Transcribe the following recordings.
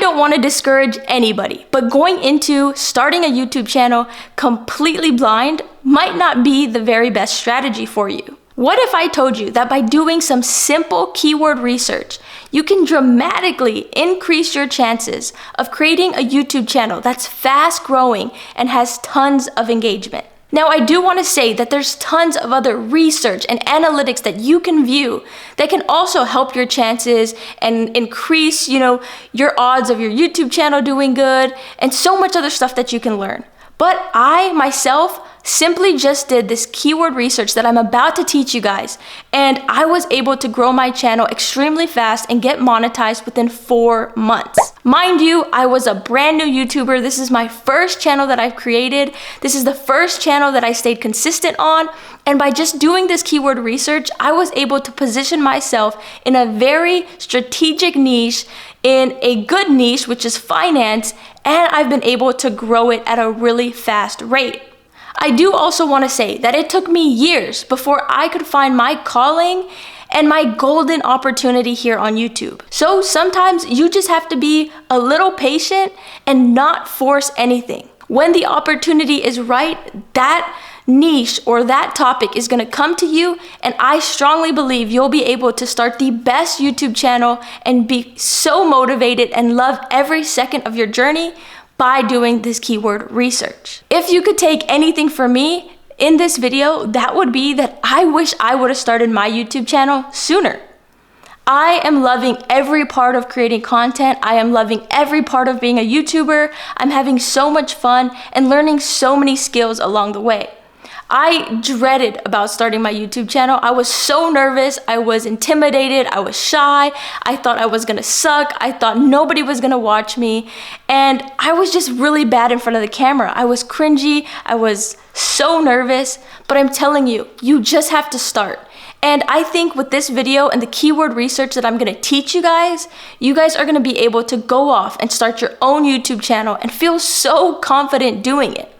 don't want to discourage anybody, but going into starting a YouTube channel completely blind might not be the very best strategy for you. What if I told you that by doing some simple keyword research, you can dramatically increase your chances of creating a YouTube channel that's fast growing and has tons of engagement? Now, I do want to say that there's tons of other research and analytics that you can view that can also help your chances and increase, your odds of your YouTube channel doing good, and so much other stuff that you can learn. But I myself simply just did this keyword research that I'm about to teach you guys, and I was able to grow my channel extremely fast and get monetized within 4 months. Mind you, I was a brand new YouTuber. This is my first channel that I've created. This is the first channel that I stayed consistent on, and by just doing this keyword research, I was able to position myself in a very strategic niche, in a good niche, which is finance, and I've been able to grow it at a really fast rate. I do also want to say that it took me years before I could find my calling and my golden opportunity here on YouTube. So sometimes you just have to be a little patient and not force anything. When the opportunity is right, that niche or that topic is going to come to you, and I strongly believe you'll be able to start the best YouTube channel and be so motivated and love every second of your journey by doing this keyword research. If you could take anything from me in this video, that would be that I wish I would have started my YouTube channel sooner. I am loving every part of creating content. I am loving every part of being a YouTuber. I'm having so much fun and learning so many skills along the way. I dreaded about starting my YouTube channel. I was so nervous. I was intimidated. I was shy. I thought I was gonna suck. I thought nobody was gonna watch me. And I was just really bad in front of the camera. I was cringy. I was so nervous. But I'm telling you, you just have to start. And I think with this video and the keyword research that I'm gonna teach you guys are gonna be able to go off and start your own YouTube channel and feel so confident doing it.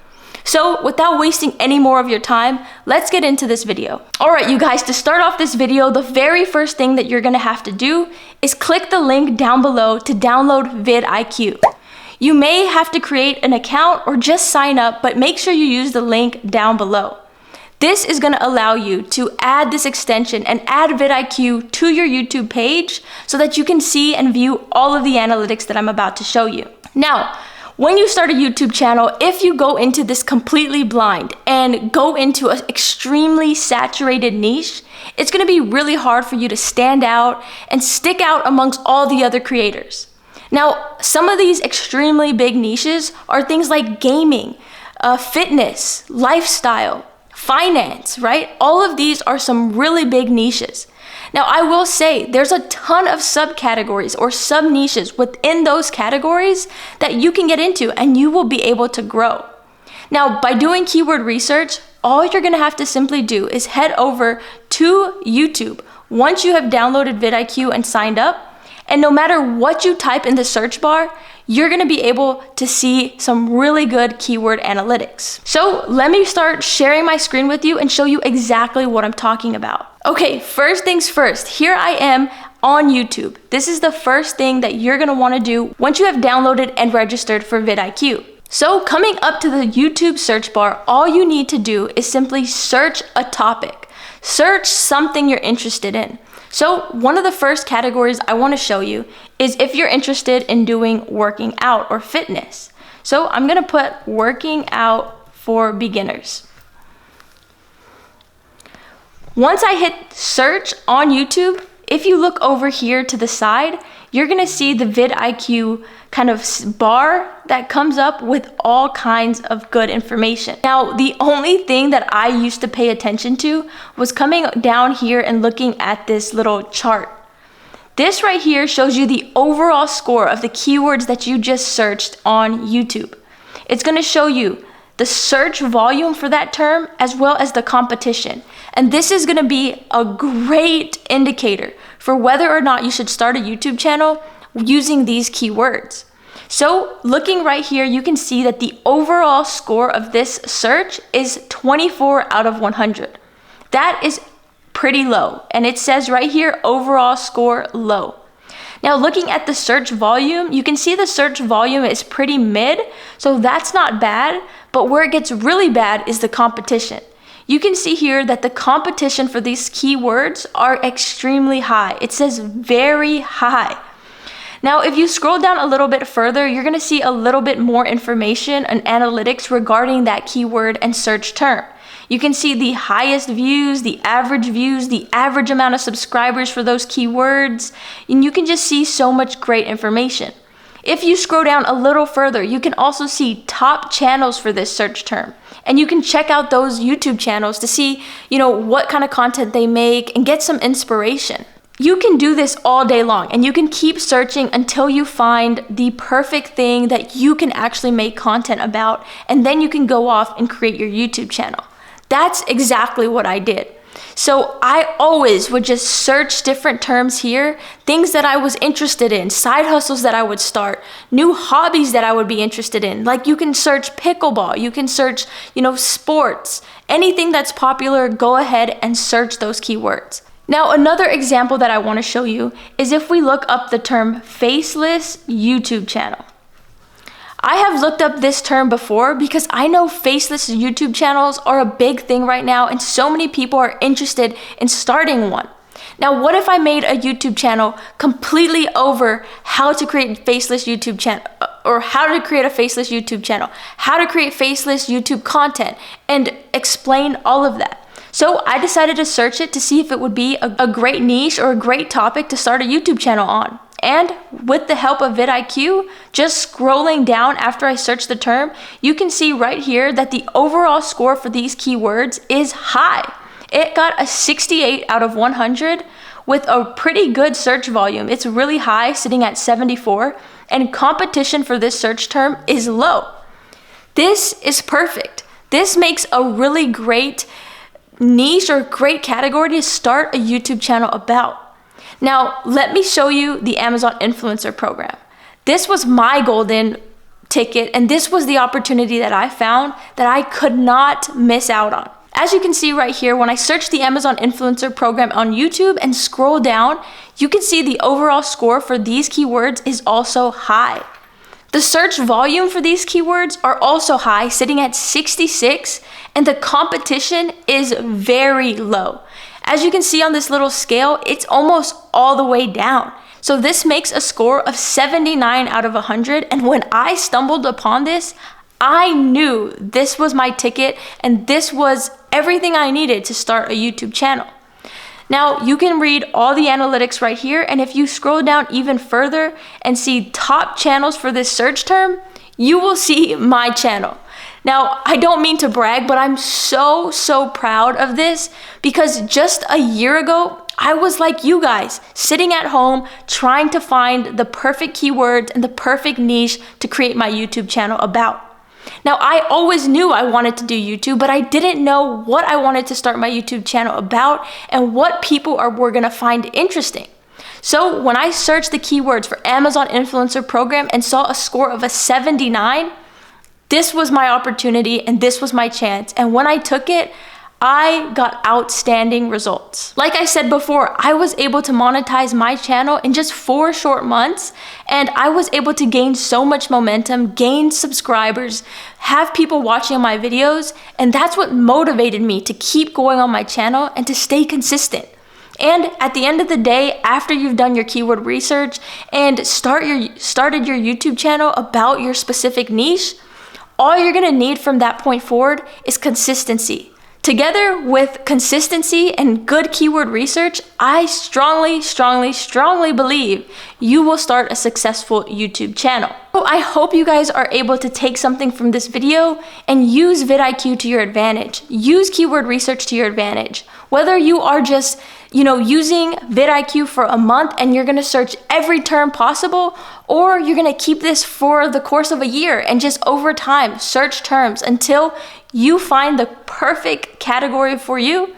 So without wasting any more of your time, let's get into this video. All right, you guys, to start off this video, the very first thing that you're gonna have to do is click the link down below to download VidIQ. You may have to create an account or just sign up, but make sure you use the link down below. This is gonna allow you to add this extension and add VidIQ to your YouTube page so that you can see and view all of the analytics that I'm about to show you. Now, when you start a YouTube channel, if you go into this completely blind and go into an extremely saturated niche, it's gonna be really hard for you to stand out and stick out amongst all the other creators. Now, some of these extremely big niches are things like gaming, fitness, lifestyle, finance, right? All of these are some really big niches. Now, I will say there's a ton of subcategories or sub-niches within those categories that you can get into and you will be able to grow. Now, by doing keyword research, all you're gonna have to simply do is head over to YouTube once you have downloaded VidIQ and signed up, and no matter what you type in the search bar, you're gonna be able to see some really good keyword analytics. So let me start sharing my screen with you and show you exactly what I'm talking about. Okay, first things first, here I am on YouTube. This is the first thing that you're gonna wanna do once you have downloaded and registered for VidIQ. So coming up to the YouTube search bar, all you need to do is simply search a topic. Search something you're interested in. So one of the first categories I want to show you is if you're interested in doing working out or fitness. So I'm going to put working out for beginners. Once I hit search on YouTube, if you look over here to the side, you're gonna see the VidIQ kind of bar that comes up with all kinds of good information. Now, the only thing that I used to pay attention to was coming down here and looking at this little chart. This right here shows you the overall score of the keywords that you just searched on YouTube. It's gonna show you the search volume for that term as well as the competition. And this is gonna be a great indicator for whether or not you should start a YouTube channel using these keywords. So looking right here, you can see that the overall score of this search is 24 out of 100. That is pretty low. And it says right here, overall score low. Now looking at the search volume, you can see the search volume is pretty mid, so that's not bad, but where it gets really bad is the competition. You can see here that the competition for these keywords are extremely high. It says very high. Now, if you scroll down a little bit further, you're gonna see a little bit more information and analytics regarding that keyword and search term. You can see the highest views, the average amount of subscribers for those keywords, and you can just see so much great information. If you scroll down a little further, you can also see top channels for this search term. And you can check out those YouTube channels to see, what kind of content they make and get some inspiration. You can do this all day long, and you can keep searching until you find the perfect thing that you can actually make content about, and then you can go off and create your YouTube channel. That's exactly what I did. So I always would just search different terms here, things that I was interested in, side hustles that I would start, new hobbies that I would be interested in. Like you can search pickleball, you can search, sports, anything that's popular, go ahead and search those keywords. Now, another example that I want to show you is if we look up the term faceless YouTube channel. I have looked up this term before because I know faceless YouTube channels are a big thing right now and so many people are interested in starting one. Now, what if I made a YouTube channel completely over how to create faceless YouTube channel, or how to create a faceless YouTube channel, how to create faceless YouTube content, and explain all of that? So I decided to search it to see if it would be a great niche or a great topic to start a YouTube channel on. And with the help of VidIQ, just scrolling down after I searched the term, you can see right here that the overall score for these keywords is high. It got a 68 out of 100 with a pretty good search volume. It's really high, sitting at 74, and competition for this search term is low. This is perfect. This makes a really great niche or great category to start a YouTube channel about. Now, let me show you the Amazon Influencer Program. This was my golden ticket, and this was the opportunity that I found that I could not miss out on. As you can see right here, when I search the Amazon Influencer Program on YouTube and scroll down, you can see the overall score for these keywords is also high. The search volume for these keywords are also high, sitting at 66, and the competition is very low. As you can see on this little scale, it's almost all the way down. So this makes a score of 79 out of 100, and when I stumbled upon this, I knew this was my ticket and this was everything I needed to start a YouTube channel. Now, you can read all the analytics right here, and if you scroll down even further and see top channels for this search term, you will see my channel. Now, I don't mean to brag, but I'm so proud of this because just a year ago, I was like you guys, sitting at home trying to find the perfect keywords and the perfect niche to create my YouTube channel about. Now, I always knew I wanted to do YouTube, but I didn't know what I wanted to start my YouTube channel about and what people were gonna find interesting. So when I searched the keywords for Amazon Influencer Program and saw a score of a 79, this was my opportunity and this was my chance. And when I took it, I got outstanding results. Like I said before, I was able to monetize my channel in just 4 short months, and I was able to gain so much momentum, gain subscribers, have people watching my videos, and that's what motivated me to keep going on my channel and to stay consistent. And at the end of the day, after you've done your keyword research and started your YouTube channel about your specific niche, all you're gonna need from that point forward is consistency. Together with consistency and good keyword research, I strongly believe you will start a successful YouTube channel. So I hope you guys are able to take something from this video and use VidIQ to your advantage. Use keyword research to your advantage. Whether you are just, using VidIQ for a month and you're gonna search every term possible, or you're gonna keep this for the course of a year and just over time search terms until you find the perfect category for you,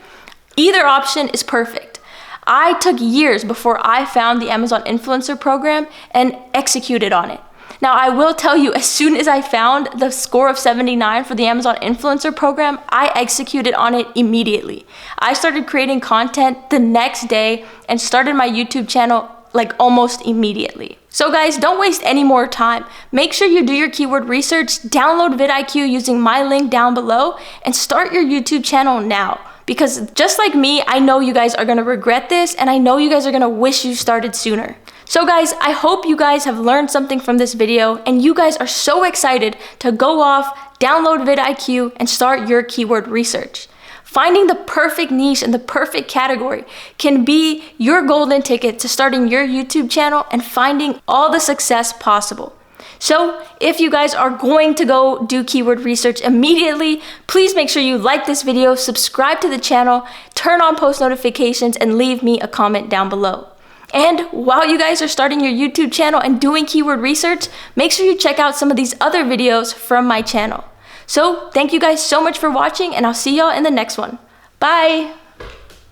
either option is perfect. I took years before I found the Amazon Influencer Program and executed on it. Now, I will tell you, as soon as I found the score of 79 for the Amazon Influencer Program, I executed on it immediately. I started creating content the next day and started my YouTube channel like almost immediately. So guys, don't waste any more time. Make sure you do your keyword research, download VidIQ using my link down below, and start your YouTube channel now. Because just like me, I know you guys are gonna regret this, and I know you guys are gonna wish you started sooner. So guys, I hope you guys have learned something from this video, and you guys are so excited to go off, download VidIQ, and start your keyword research. Finding the perfect niche and the perfect category can be your golden ticket to starting your YouTube channel and finding all the success possible. So if you guys are going to go do keyword research immediately, please make sure you like this video, subscribe to the channel, turn on post notifications, and leave me a comment down below. And while you guys are starting your YouTube channel and doing keyword research, make sure you check out some of these other videos from my channel. So thank you guys so much for watching, and I'll see y'all in the next one. Bye!